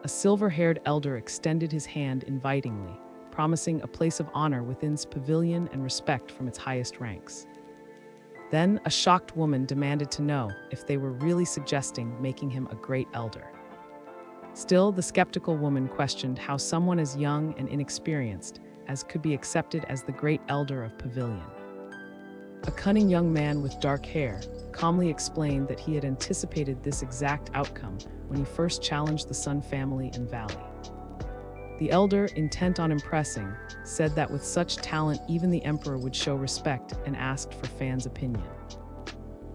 A silver-haired elder extended his hand invitingly, promising a place of honor within its pavilion and respect from its highest ranks. Then a shocked woman demanded to know if they were really suggesting making him a great elder. Still, the skeptical woman questioned how someone as young and inexperienced as could be accepted as the great elder of Pavilion. A cunning young man with dark hair calmly explained that he had anticipated this exact outcome when he first challenged the Sun family and Valley. The elder, intent on impressing, said that with such talent even the emperor would show respect and asked for Fan's opinion.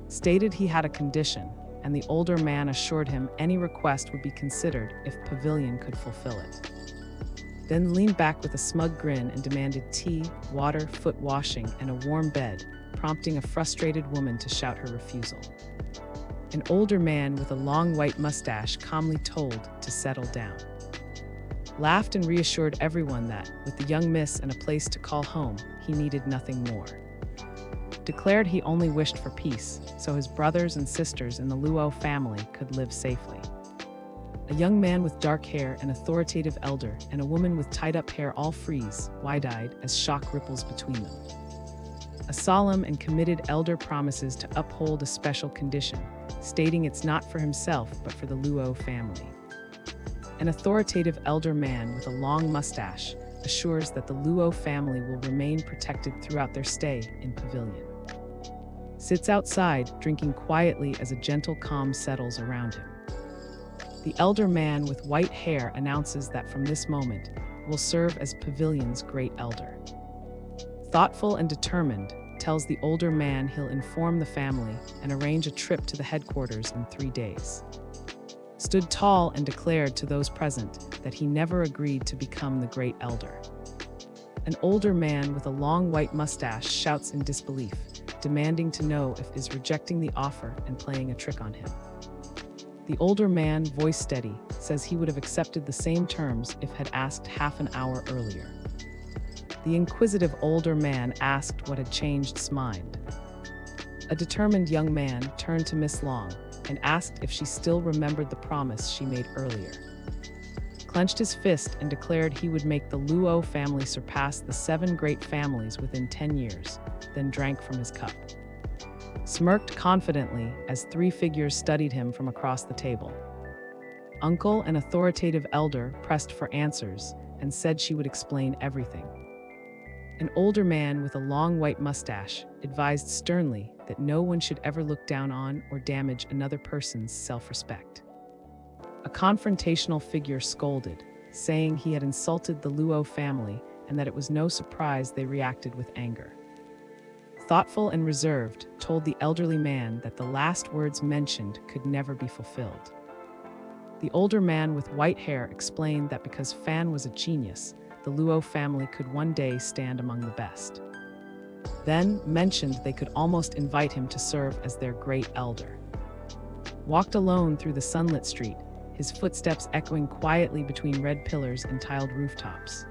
Stated he had a condition, and the older man assured him any request would be considered if Pavilion could fulfill it. Then leaned back with a smug grin and demanded tea, water, foot washing, and a warm bed, prompting a frustrated woman to shout her refusal. An older man with a long white mustache calmly told to settle down. Laughed and reassured everyone that, with the young miss and a place to call home, he needed nothing more. Declared he only wished for peace, so his brothers and sisters in the Luo family could live safely. A young man with dark hair, an authoritative elder, and a woman with tied-up hair all freeze, wide-eyed, as shock ripples between them. A solemn and committed elder promises to uphold a special condition, stating it's not for himself but for the Luo family. An authoritative elder man with a long mustache assures that the Luo family will remain protected throughout their stay in Pavilion. Sits outside, drinking quietly as a gentle calm settles around him. The elder man with white hair announces that from this moment will serve as Pavilion's great elder. Thoughtful and determined, tells the older man he'll inform the family and arrange a trip to the headquarters in 3 days. Stood tall and declared to those present that he never agreed to become the great elder. An older man with a long white mustache shouts in disbelief, demanding to know if is rejecting the offer and playing a trick on him. The older man, voice steady, says he would have accepted the same terms if had asked half an hour earlier. The inquisitive older man asked what had changed his mind. A determined young man turned to Miss Long and asked if she still remembered the promise she made earlier. Clenched his fist and declared he would make the Luo family surpass the 7 great families within 10 years, then drank from his cup. Smirked confidently as 3 figures studied him from across the table. Uncle and authoritative elder pressed for answers and said she would explain everything. An older man with a long white mustache advised sternly that no one should ever look down on or damage another person's self-respect. A confrontational figure scolded, saying he had insulted the Luo family and that it was no surprise they reacted with anger. Thoughtful and reserved, told the elderly man that the last words mentioned could never be fulfilled. The older man with white hair explained that because Fan was a genius, the Luo family could one day stand among the best. Then mentioned they could almost invite him to serve as their great elder. Walked alone through the sunlit street, his footsteps echoing quietly between red pillars and tiled rooftops.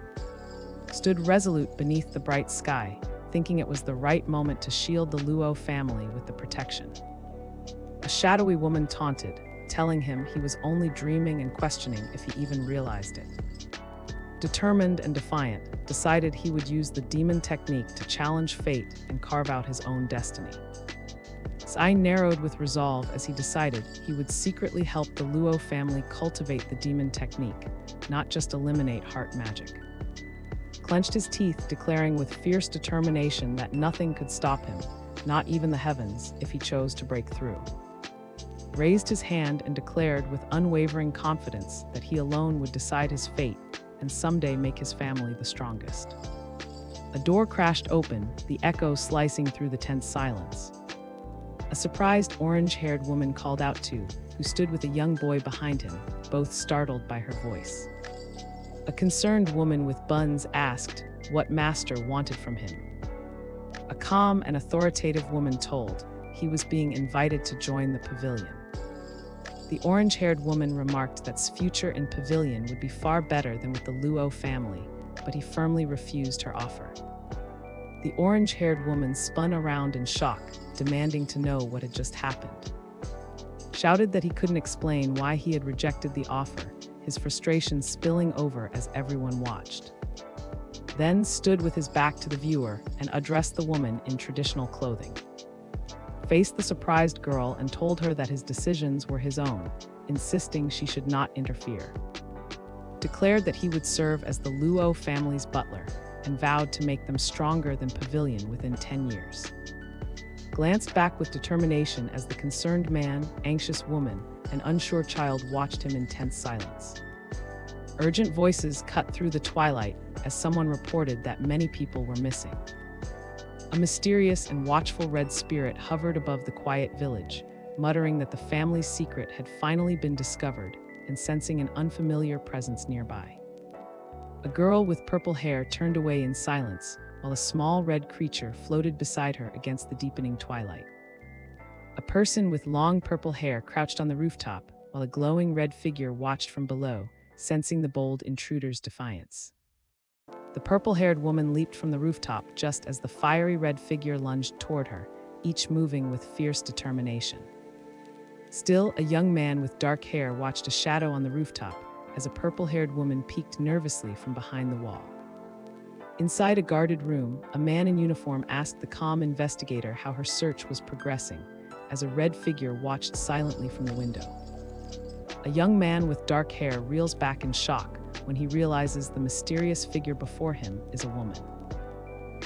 Stood resolute beneath the bright sky, thinking it was the right moment to shield the Luo family with the protection. A shadowy woman taunted, telling him he was only dreaming and questioning if he even realized it. Determined and defiant, decided he would use the demon technique to challenge fate and carve out his own destiny. His eye narrowed with resolve as he decided he would secretly help the Luo family cultivate the demon technique, not just eliminate heart magic. Clenched his teeth, declaring with fierce determination that nothing could stop him, not even the heavens, if he chose to break through. Raised his hand and declared with unwavering confidence that he alone would decide his fate and someday make his family the strongest. A door crashed open, the echo slicing through the tense silence. A surprised orange-haired woman called out to, who stood with a young boy behind him, both startled by her voice. A concerned woman with buns asked what master wanted from him. A calm and authoritative woman told he was being invited to join the pavilion. The orange-haired woman remarked that his future in Pavilion would be far better than with the Luo family, but he firmly refused her offer. The orange-haired woman spun around in shock, demanding to know what had just happened. Shouted that he couldn't explain why he had rejected the offer, his frustration spilling over as everyone watched. Then stood with his back to the viewer and addressed the woman in traditional clothing. Faced the surprised girl and told her that his decisions were his own, insisting she should not interfere. Declared that he would serve as the Luo family's butler and vowed to make them stronger than Pavilion within 10 years. Glanced back with determination as the concerned man, anxious woman, and unsure child watched him in tense silence. Urgent voices cut through the twilight as someone reported that many people were missing. A mysterious and watchful red spirit hovered above the quiet village, muttering that the family's secret had finally been discovered and sensing an unfamiliar presence nearby. A girl with purple hair turned away in silence, while a small red creature floated beside her against the deepening twilight. A person with long purple hair crouched on the rooftop, while a glowing red figure watched from below, sensing the bold intruder's defiance. The purple-haired woman leaped from the rooftop just as the fiery red figure lunged toward her, each moving with fierce determination. Still, a young man with dark hair watched a shadow on the rooftop as a purple-haired woman peeked nervously from behind the wall. Inside a guarded room, a man in uniform asked the calm investigator how her search was progressing, as a red figure watched silently from the window. A young man with dark hair reels back in shock when he realizes the mysterious figure before him is a woman.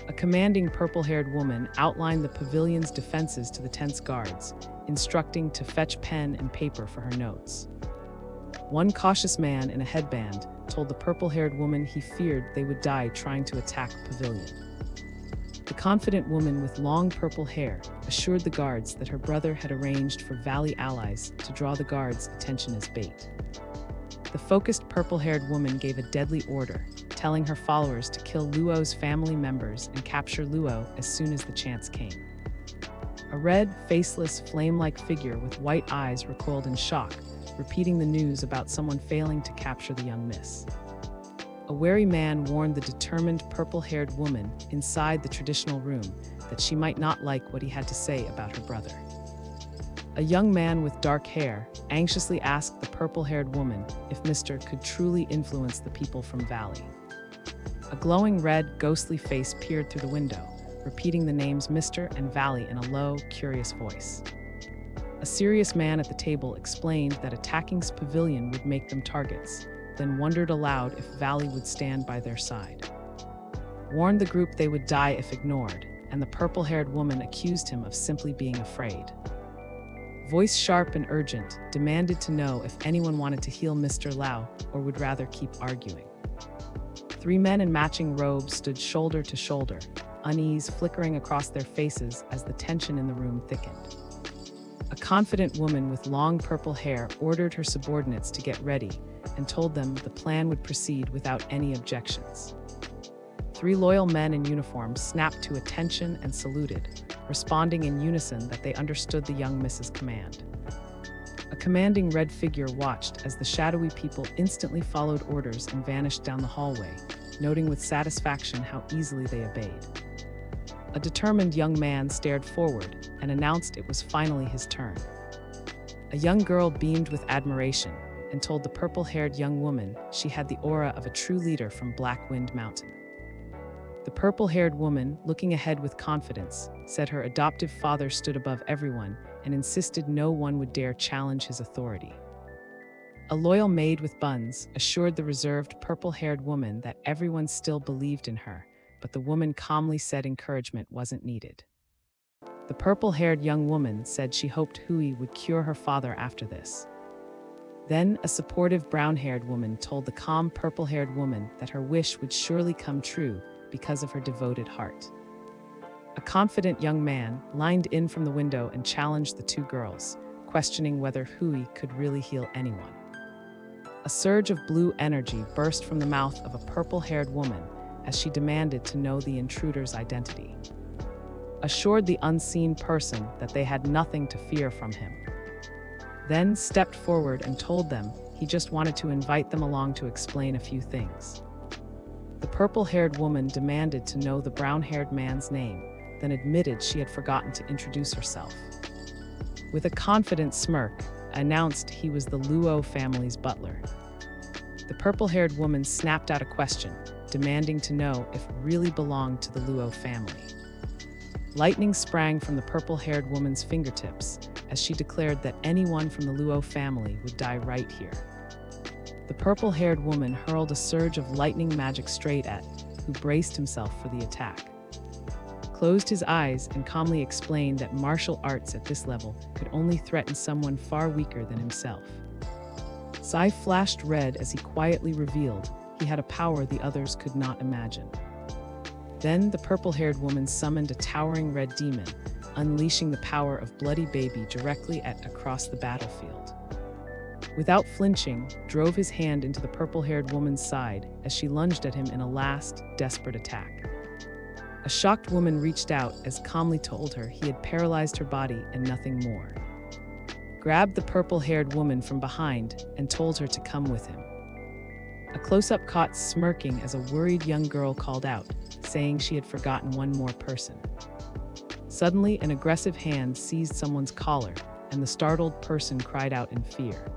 A commanding purple-haired woman outlined the pavilion's defenses to the tense guards, instructing to fetch pen and paper for her notes. One cautious man in a headband told the purple-haired woman he feared they would die trying to attack Pavilion. The confident woman with long purple hair assured the guards that her brother had arranged for Valley allies to draw the guards' attention as bait. The focused purple-haired woman gave a deadly order, telling her followers to kill Luo's family members and capture Luo as soon as the chance came. A red, faceless, flame-like figure with white eyes recoiled in shock, repeating the news about someone failing to capture the young miss. A wary man warned the determined purple-haired woman inside the traditional room that she might not like what he had to say about her brother. A young man with dark hair anxiously asked the purple-haired woman if Mr. could truly influence the people from Valley. A glowing red, ghostly face peered through the window, repeating the names Mr. and Valley in a low, curious voice. A serious man at the table explained that attacking Pavilion would make them targets, then wondered aloud if Valley would stand by their side. Warned the group they would die if ignored, and the purple-haired woman accused him of simply being afraid. Voice sharp and urgent, demanded to know if anyone wanted to heal Mr. Lau or would rather keep arguing. 3 men in matching robes stood shoulder to shoulder, unease flickering across their faces as the tension in the room thickened. A confident woman with long purple hair ordered her subordinates to get ready and told them the plan would proceed without any objections. 3 loyal men in uniform snapped to attention and saluted, responding in unison that they understood the young miss's command. A commanding red figure watched as the shadowy people instantly followed orders and vanished down the hallway, noting with satisfaction how easily they obeyed. A determined young man stared forward and announced it was finally his turn. A young girl beamed with admiration and told the purple-haired young woman she had the aura of a true leader from Black Wind Mountain. The purple-haired woman, looking ahead with confidence, said her adoptive father stood above everyone and insisted no one would dare challenge his authority. A loyal maid with buns assured the reserved purple-haired woman that everyone still believed in her, but the woman calmly said encouragement wasn't needed. The purple-haired young woman said she hoped Hui would cure her father after this. Then a supportive brown-haired woman told the calm purple-haired woman that her wish would surely come true because of her devoted heart. A confident young man lined in from the window and challenged the 2 girls, questioning whether Hui could really heal anyone. A surge of blue energy burst from the mouth of a purple-haired woman as she demanded to know the intruder's identity. Assured the unseen person that they had nothing to fear from him. Then stepped forward and told them he just wanted to invite them along to explain a few things. The purple-haired woman demanded to know the brown-haired man's name, then admitted she had forgotten to introduce herself. With a confident smirk, announced he was the Luo family's butler. The purple-haired woman snapped out a question, demanding to know if it really belonged to the Luo family. Lightning sprang from the purple-haired woman's fingertips as she declared that anyone from the Luo family would die right here. The purple-haired woman hurled a surge of lightning magic straight at who braced himself for the attack, closed his eyes, and calmly explained that martial arts at this level could only threaten someone far weaker than himself. Sai flashed red as he quietly revealed he had a power the others could not imagine. Then the purple-haired woman summoned a towering red demon, unleashing the power of Bloody Baby directly across the battlefield. Without flinching, drove his hand into the purple-haired woman's side as she lunged at him in a last, desperate attack. A shocked woman reached out as calmly told her he had paralyzed her body and nothing more. Grabbed the purple-haired woman from behind and told her to come with him. A close-up caught smirking as a worried young girl called out, saying she had forgotten one more person. Suddenly, an aggressive hand seized someone's collar, and the startled person cried out in fear.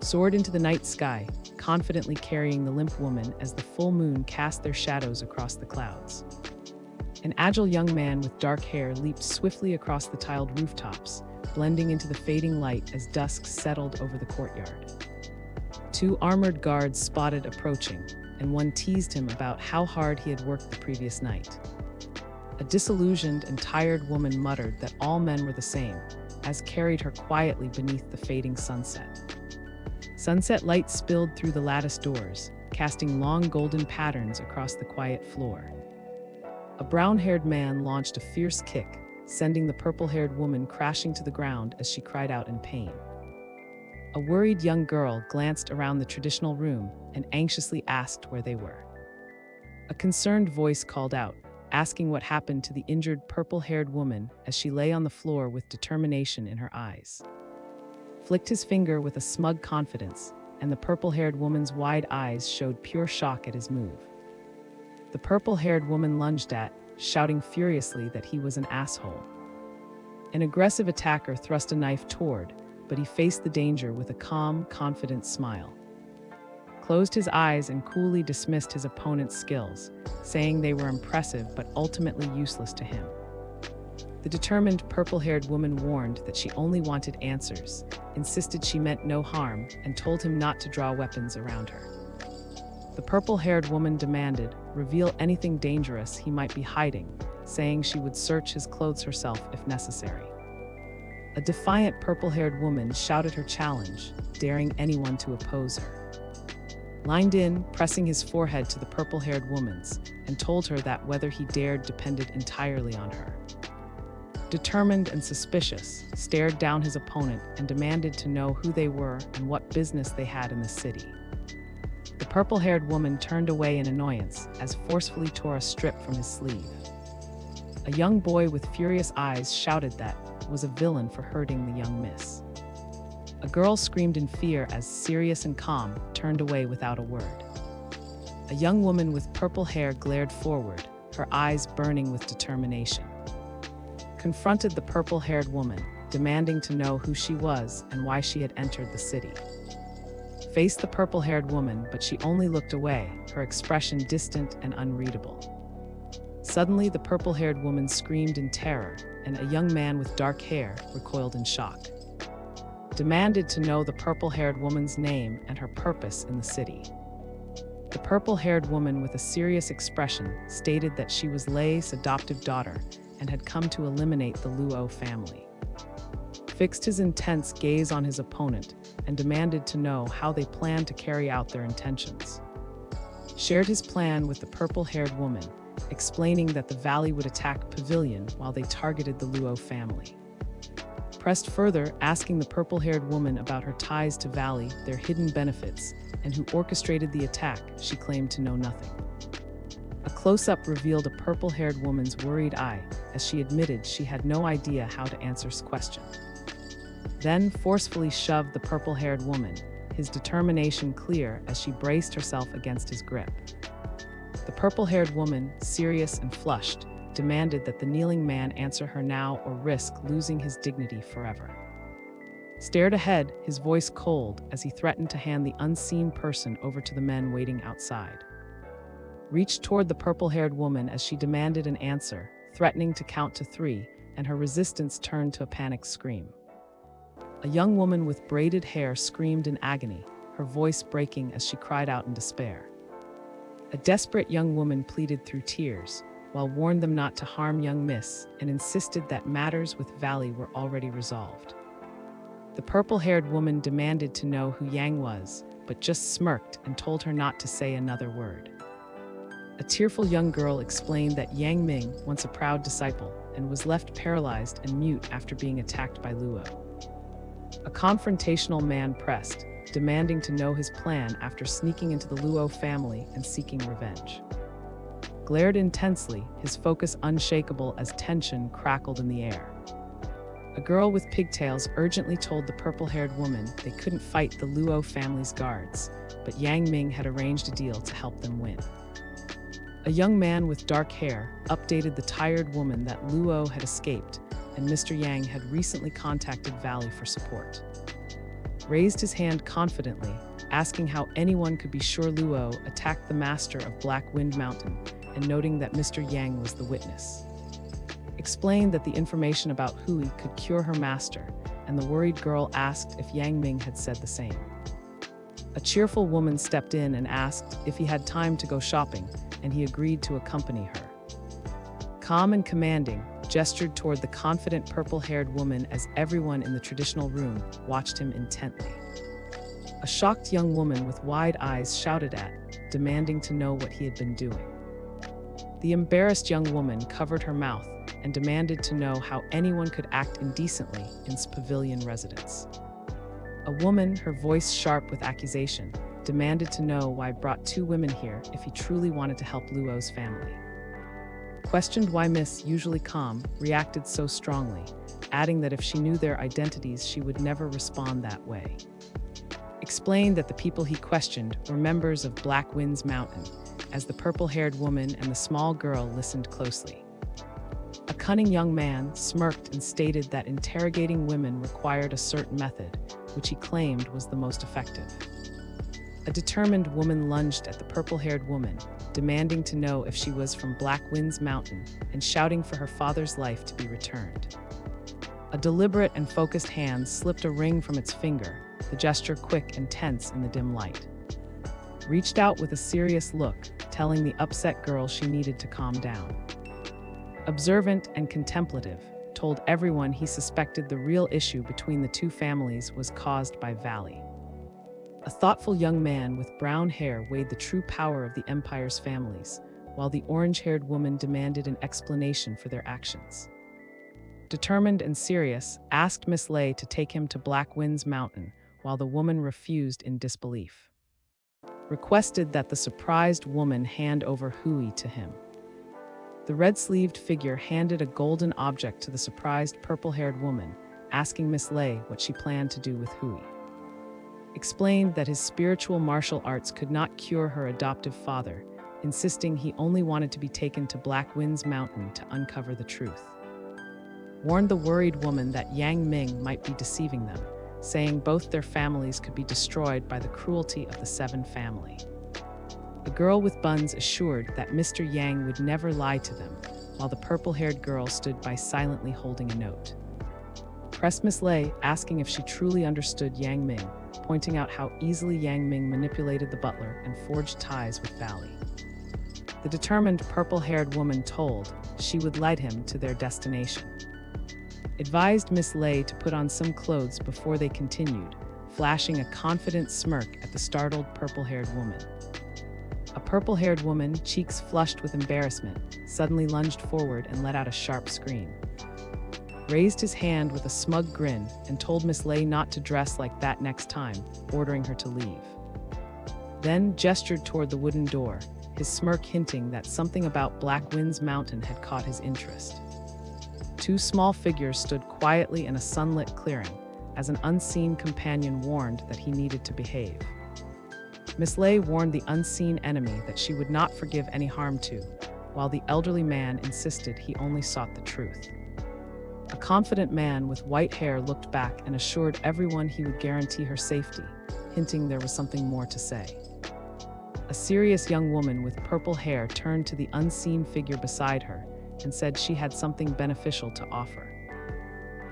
Soared into the night sky, confidently carrying the limp woman as the full moon cast their shadows across the clouds. An agile young man with dark hair leaped swiftly across the tiled rooftops, blending into the fading light as dusk settled over the courtyard. Two armored guards spotted approaching, and one teased him about how hard he had worked the previous night. A disillusioned and tired woman muttered that all men were the same, as carried her quietly beneath the fading sunset. Sunset light spilled through the lattice doors, casting long golden patterns across the quiet floor. A brown-haired man launched a fierce kick, sending the purple-haired woman crashing to the ground as she cried out in pain. A worried young girl glanced around the traditional room and anxiously asked where they were. A concerned voice called out, asking what happened to the injured purple-haired woman as she lay on the floor with determination in her eyes. Flicked his finger with a smug confidence, and the purple-haired woman's wide eyes showed pure shock at his move. The purple-haired woman lunged at, shouting furiously that he was an asshole. An aggressive attacker thrust a knife toward, but he faced the danger with a calm, confident smile. Closed his eyes and coolly dismissed his opponent's skills, saying they were impressive but ultimately useless to him. The determined purple-haired woman warned that she only wanted answers, insisted she meant no harm, and told him not to draw weapons around her. The purple-haired woman demanded, reveal anything dangerous he might be hiding, saying she would search his clothes herself if necessary. A defiant purple-haired woman shouted her challenge, daring anyone to oppose her. Lined in, pressing his forehead to the purple-haired woman's, and told her that whether he dared depended entirely on her. Determined and suspicious, stared down his opponent and demanded to know who they were and what business they had in the city. The purple-haired woman turned away in annoyance as forcefully tore a strip from his sleeve. A young boy with furious eyes shouted that was a villain for hurting the young miss. A girl screamed in fear as serious and calm turned away without a word. A young woman with purple hair glared forward, her eyes burning with determination. Confronted the purple-haired woman, demanding to know who she was and why she had entered the city. Faced the purple-haired woman, but she only looked away, her expression distant and unreadable. Suddenly, the purple-haired woman screamed in terror, and a young man with dark hair recoiled in shock. Demanded to know the purple-haired woman's name and her purpose in the city. The purple-haired woman with a serious expression stated that she was Lei's adoptive daughter and had come to eliminate the Luo family. Fixed his intense gaze on his opponent and demanded to know how they planned to carry out their intentions. Shared his plan with the purple-haired woman, explaining that the valley would attack Pavilion while they targeted the Luo family. Pressed further, asking the purple-haired woman about her ties to Valley, their hidden benefits, and who orchestrated the attack, she claimed to know nothing. A close-up revealed a purple-haired woman's worried eye as she admitted she had no idea how to answer his question. Then forcefully shoved the purple-haired woman, his determination clear as she braced herself against his grip. The purple-haired woman, serious and flushed, demanded that the kneeling man answer her now or risk losing his dignity forever. stared ahead, his voice cold as he threatened to hand the unseen person over to the men waiting outside. Reached toward the purple-haired woman as she demanded an answer, threatening to count to 3, and her resistance turned to a panicked scream. A young woman with braided hair screamed in agony, her voice breaking as she cried out in despair. A desperate young woman pleaded through tears, while warned them not to harm young Miss and insisted that matters with Valley were already resolved. The purple-haired woman demanded to know who Yang was, but just smirked and told her not to say another word. A tearful young girl explained that Yang Ming, once a proud disciple, and was left paralyzed and mute after being attacked by Luo. A confrontational man pressed, demanding to know his plan after sneaking into the Luo family and seeking revenge. Glared intensely, his focus unshakable as tension crackled in the air. A girl with pigtails urgently told the purple-haired woman they couldn't fight the Luo family's guards, but Yang Ming had arranged a deal to help them win. A young man with dark hair updated the tired woman that Luo had escaped, and Mr. Yang had recently contacted Valley for support. Raised his hand confidently, asking how anyone could be sure Luo attacked the master of Black Wind Mountain, and noting that Mr. Yang was the witness. Explained that the information about Hui could cure her master, and the worried girl asked if Yang Ming had said the same. A cheerful woman stepped in and asked if he had time to go shopping, and he agreed to accompany her. Calm and commanding, gestured toward the confident purple-haired woman as everyone in the traditional room watched him intently. A shocked young woman with wide eyes shouted at, demanding to know what he had been doing. The embarrassed young woman covered her mouth and demanded to know how anyone could act indecently in his pavilion residence. A woman, her voice sharp with accusation, demanded to know why brought 2 women here if he truly wanted to help Luo's family. Questioned why Miss, usually calm, reacted so strongly, adding that if she knew their identities she would never respond that way. Explained that the people he questioned were members of Black Winds Mountain, as the purple-haired woman and the small girl listened closely. A cunning young man smirked and stated that interrogating women required a certain method, which he claimed was the most effective. A determined woman lunged at the purple-haired woman, demanding to know if she was from Black Winds Mountain and shouting for her father's life to be returned. A deliberate and focused hand slipped a ring from its finger, the gesture quick and tense in the dim light. Reached out with a serious look, telling the upset girl she needed to calm down. Observant and contemplative, told everyone he suspected the real issue between the 2 families was caused by Valley. A thoughtful young man with brown hair weighed the true power of the Empire's families, while the orange-haired woman demanded an explanation for their actions. Determined and serious, asked Miss Lei to take him to Black Winds Mountain, while the woman refused in disbelief. Requested that the surprised woman hand over Hui to him. The red-sleeved figure handed a golden object to the surprised purple-haired woman, asking Miss Lei what she planned to do with Hui. Explained that his spiritual martial arts could not cure her adoptive father, insisting he only wanted to be taken to Black Winds Mountain to uncover the truth. Warned the worried woman that Yang Ming might be deceiving them, saying both their families could be destroyed by the cruelty of the 7 family. The girl with buns assured that Mr. Yang would never lie to them, while the purple-haired girl stood by silently holding a note. Pressed Miss Lei, asking if she truly understood Yang Ming, pointing out how easily Yang Ming manipulated the butler and forged ties with Valley. The determined purple-haired woman told she would lead him to their destination. Advised Miss Lei to put on some clothes before they continued, flashing a confident smirk at the startled purple-haired woman. A purple-haired woman, cheeks flushed with embarrassment, suddenly lunged forward and let out a sharp scream. Raised his hand with a smug grin and told Miss Lei not to dress like that next time, ordering her to leave. Then gestured toward the wooden door, his smirk hinting that something about Black Winds Mountain had caught his interest. 2 small figures stood quietly in a sunlit clearing, as an unseen companion warned that he needed to behave. Miss Lei warned the unseen enemy that she would not forgive any harm to, while the elderly man insisted he only sought the truth. A confident man with white hair looked back and assured everyone he would guarantee her safety, hinting there was something more to say. A serious young woman with purple hair turned to the unseen figure beside her and said she had something beneficial to offer.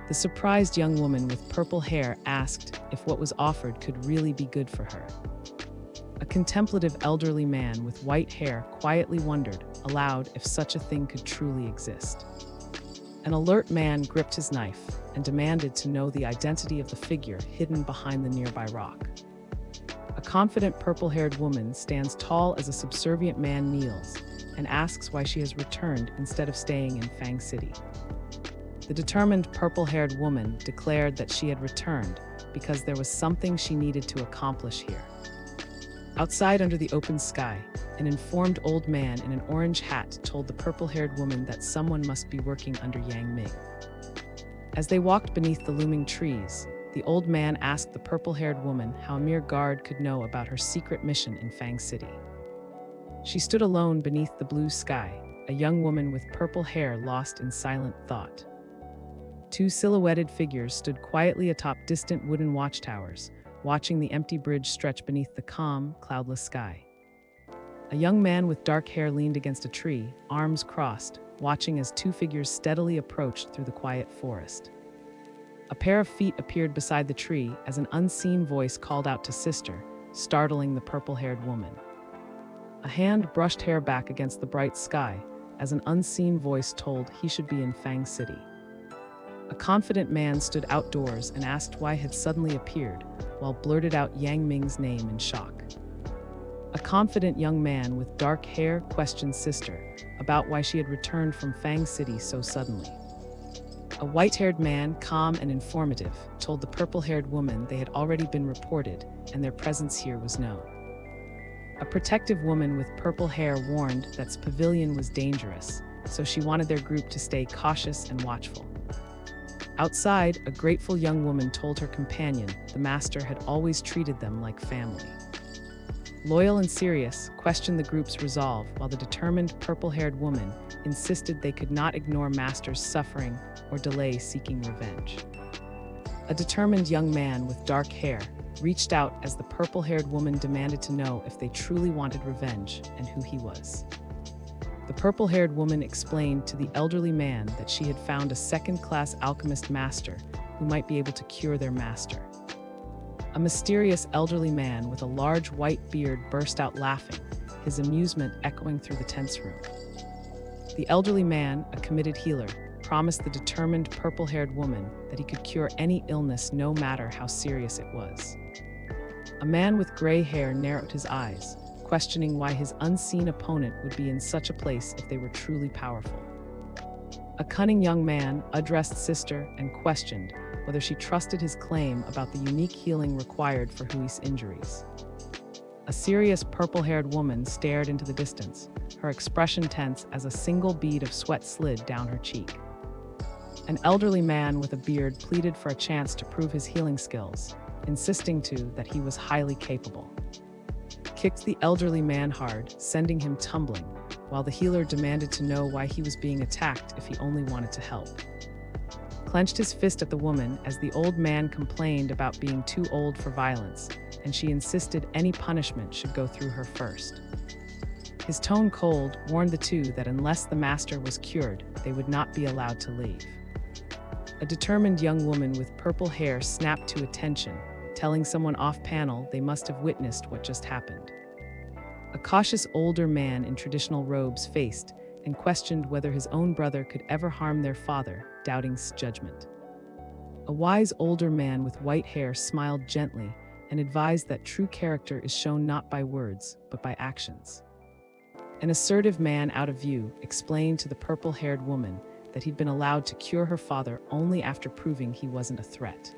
The surprised young woman with purple hair asked if what was offered could really be good for her. A contemplative elderly man with white hair quietly wondered aloud if such a thing could truly exist. An alert man gripped his knife and demanded to know the identity of the figure hidden behind the nearby rock. A confident purple-haired woman stands tall as a subservient man kneels and asks why she has returned instead of staying in Fang City. The determined purple-haired woman declared that she had returned because there was something she needed to accomplish here. Outside under the open sky, an informed old man in an orange hat told the purple-haired woman that someone must be working under Yang Ming. As they walked beneath the looming trees, the old man asked the purple-haired woman how a mere guard could know about her secret mission in Fang City. She stood alone beneath the blue sky, a young woman with purple hair lost in silent thought. Two silhouetted figures stood quietly atop distant wooden watchtowers, watching the empty bridge stretch beneath the calm, cloudless sky. A young man with dark hair leaned against a tree, arms crossed, watching as two figures steadily approached through the quiet forest. A pair of feet appeared beside the tree as an unseen voice called out to Sister, startling the purple-haired woman. A hand brushed hair back against the bright sky as an unseen voice told he should be in Fang City. A confident man stood outdoors and asked why had suddenly appeared, while blurted out Yang Ming's name in shock. A confident young man with dark hair questioned Sister about why she had returned from Fang City so suddenly. A white-haired man, calm and informative, told the purple-haired woman they had already been reported and their presence here was known. A protective woman with purple hair warned that pavilion was dangerous, so she wanted their group to stay cautious and watchful. Outside, a grateful young woman told her companion the master had always treated them like family. Loyal and serious, questioned the group's resolve, while the determined purple-haired woman insisted they could not ignore master's suffering or delay seeking revenge. A determined young man with dark hair reached out as the purple-haired woman demanded to know if they truly wanted revenge and who he was. The purple-haired woman explained to the elderly man that she had found a second-class alchemist master who might be able to cure their master. A mysterious elderly man with a large white beard burst out laughing, his amusement echoing through the tense room. The elderly man, a committed healer, promised the determined purple-haired woman that he could cure any illness no matter how serious it was. A man with gray hair narrowed his eyes, questioning why his unseen opponent would be in such a place if they were truly powerful. A cunning young man addressed Sister and questioned whether she trusted his claim about the unique healing required for Hui's injuries. A serious purple-haired woman stared into the distance, her expression tense as a single bead of sweat slid down her cheek. An elderly man with a beard pleaded for a chance to prove his healing skills, insisting too that he was highly capable. Kicked the elderly man hard, sending him tumbling, while the healer demanded to know why he was being attacked if he only wanted to help. Clenched his fist at the woman as the old man complained about being too old for violence, and she insisted any punishment should go through her first. His tone cold warned the two that unless the master was cured, they would not be allowed to leave. A determined young woman with purple hair snapped to attention, telling someone off-panel they must have witnessed what just happened. A cautious older man in traditional robes faced and questioned whether his own brother could ever harm their father, doubting his judgment. A wise older man with white hair smiled gently and advised that true character is shown not by words, but by actions. An assertive man out of view explained to the purple-haired woman that he'd been allowed to cure her father only after proving he wasn't a threat.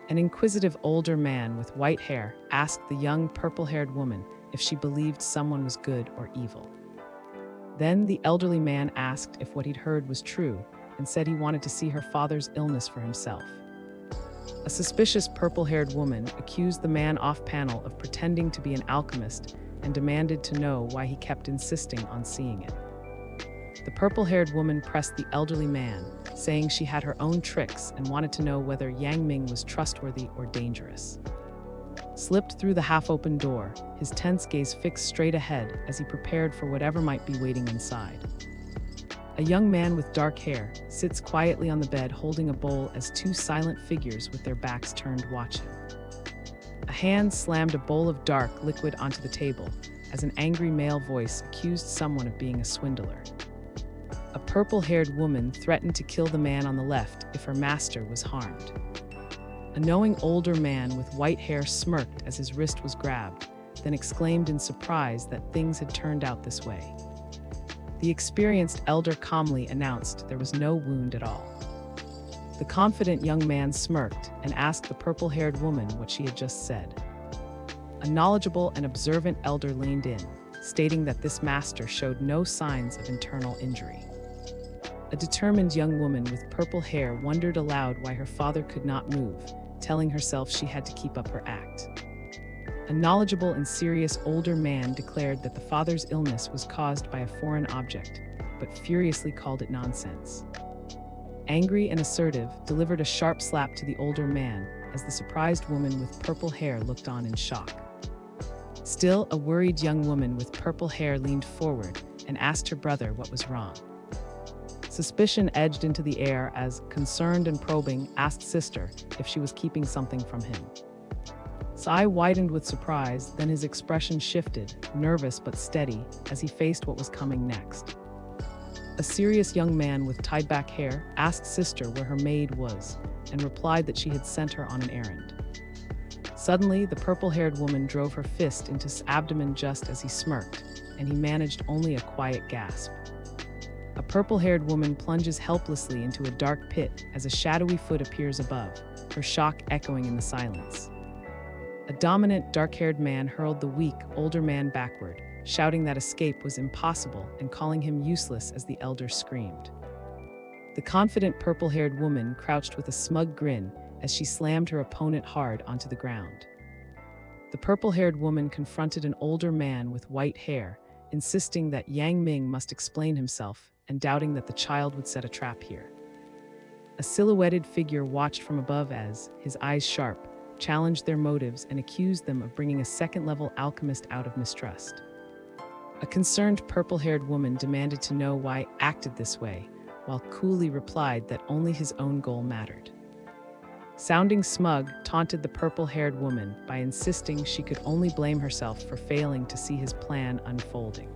An inquisitive older man with white hair asked the young purple-haired woman if she believed someone was good or evil. Then the elderly man asked if what he'd heard was true and said he wanted to see her father's illness for himself. A suspicious purple-haired woman accused the man off-panel of pretending to be an alchemist and demanded to know why he kept insisting on seeing it. The purple-haired woman pressed the elderly man, saying she had her own tricks and wanted to know whether Yang Ming was trustworthy or dangerous. Slipped through the half-open door, his tense gaze fixed straight ahead as he prepared for whatever might be waiting inside. A young man with dark hair sits quietly on the bed holding a bowl as two silent figures with their backs turned watch him. A hand slammed a bowl of dark liquid onto the table as an angry male voice accused someone of being a swindler. A purple-haired woman threatened to kill the man on the left if her master was harmed. A knowing older man with white hair smirked as his wrist was grabbed, then exclaimed in surprise that things had turned out this way. The experienced elder calmly announced there was no wound at all. The confident young man smirked and asked the purple-haired woman what she had just said. A knowledgeable and observant elder leaned in, stating that this master showed no signs of internal injury. A determined young woman with purple hair wondered aloud why her father could not move, telling herself she had to keep up her act. A knowledgeable and serious older man declared that the father's illness was caused by a foreign object, but furiously called it nonsense. Angry and assertive, delivered a sharp slap to the older man as the surprised woman with purple hair looked on in shock. Still, a worried young woman with purple hair leaned forward and asked her brother what was wrong. Suspicion edged into the air as, concerned and probing, asked sister if she was keeping something from him. His eye widened with surprise, then his expression shifted, nervous but steady, as he faced what was coming next. A serious young man with tied-back hair asked sister where her maid was, and replied that she had sent her on an errand. Suddenly, the purple-haired woman drove her fist into his abdomen just as he smirked, and he managed only a quiet gasp. A purple-haired woman plunges helplessly into a dark pit as a shadowy foot appears above, her shock echoing in the silence. A dominant, dark-haired man hurled the weak, older man backward, shouting that escape was impossible and calling him useless as the elder screamed. The confident purple-haired woman crouched with a smug grin as she slammed her opponent hard onto the ground. The purple-haired woman confronted an older man with white hair, insisting that Yang Ming must explain himself and doubting that the child would set a trap here. A silhouetted figure watched from above as, his eyes sharp, challenged their motives and accused them of bringing a second-level alchemist out of mistrust. A concerned purple-haired woman demanded to know why acted this way, while coolly replied that only his own goal mattered. Sounding smug, taunted the purple-haired woman by insisting she could only blame herself for failing to see his plan unfolding.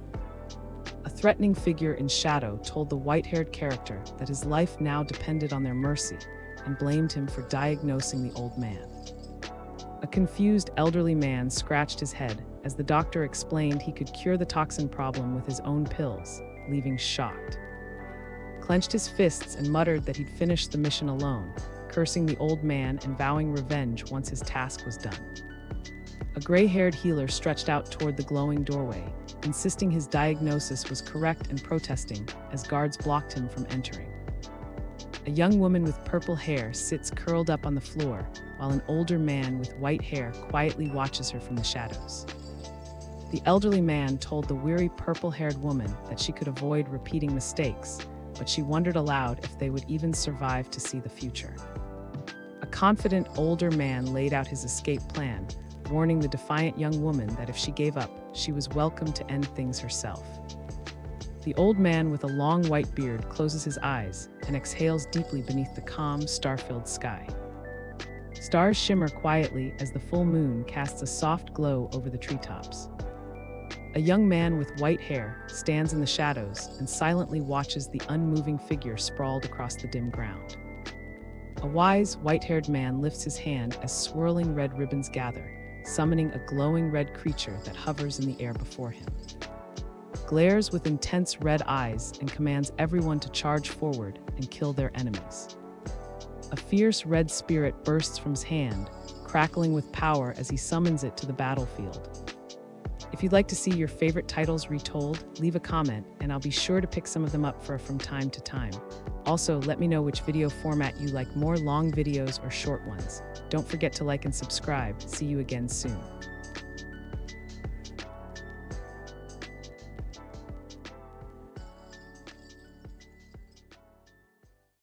A threatening figure in shadow told the white-haired character that his life now depended on their mercy and blamed him for diagnosing the old man. A confused elderly man scratched his head as the doctor explained he could cure the toxin problem with his own pills, leaving shocked. Clenched his fists and muttered that he'd finished the mission alone, cursing the old man and vowing revenge once his task was done. A gray-haired healer stretched out toward the glowing doorway, insisting his diagnosis was correct and protesting as guards blocked him from entering. A young woman with purple hair sits curled up on the floor, while an older man with white hair quietly watches her from the shadows. The elderly man told the weary purple-haired woman that she could avoid repeating mistakes, but she wondered aloud if they would even survive to see the future. A confident older man laid out his escape plan, warning the defiant young woman that if she gave up, she was welcome to end things herself. The old man with a long white beard closes his eyes and exhales deeply beneath the calm, star-filled sky. Stars shimmer quietly as the full moon casts a soft glow over the treetops. A young man with white hair stands in the shadows and silently watches the unmoving figure sprawled across the dim ground. A wise, white-haired man lifts his hand as swirling red ribbons gather, summoning a glowing red creature that hovers in the air before him. Glares with intense red eyes and commands everyone to charge forward and kill their enemies. A fierce red spirit bursts from his hand, crackling with power as he summons it to the battlefield. If you'd like to see your favorite titles retold, leave a comment and I'll be sure to pick some of them up from time to time. Also, let me know which video format you like more, long videos or short ones. Don't forget to like and subscribe. See you again soon.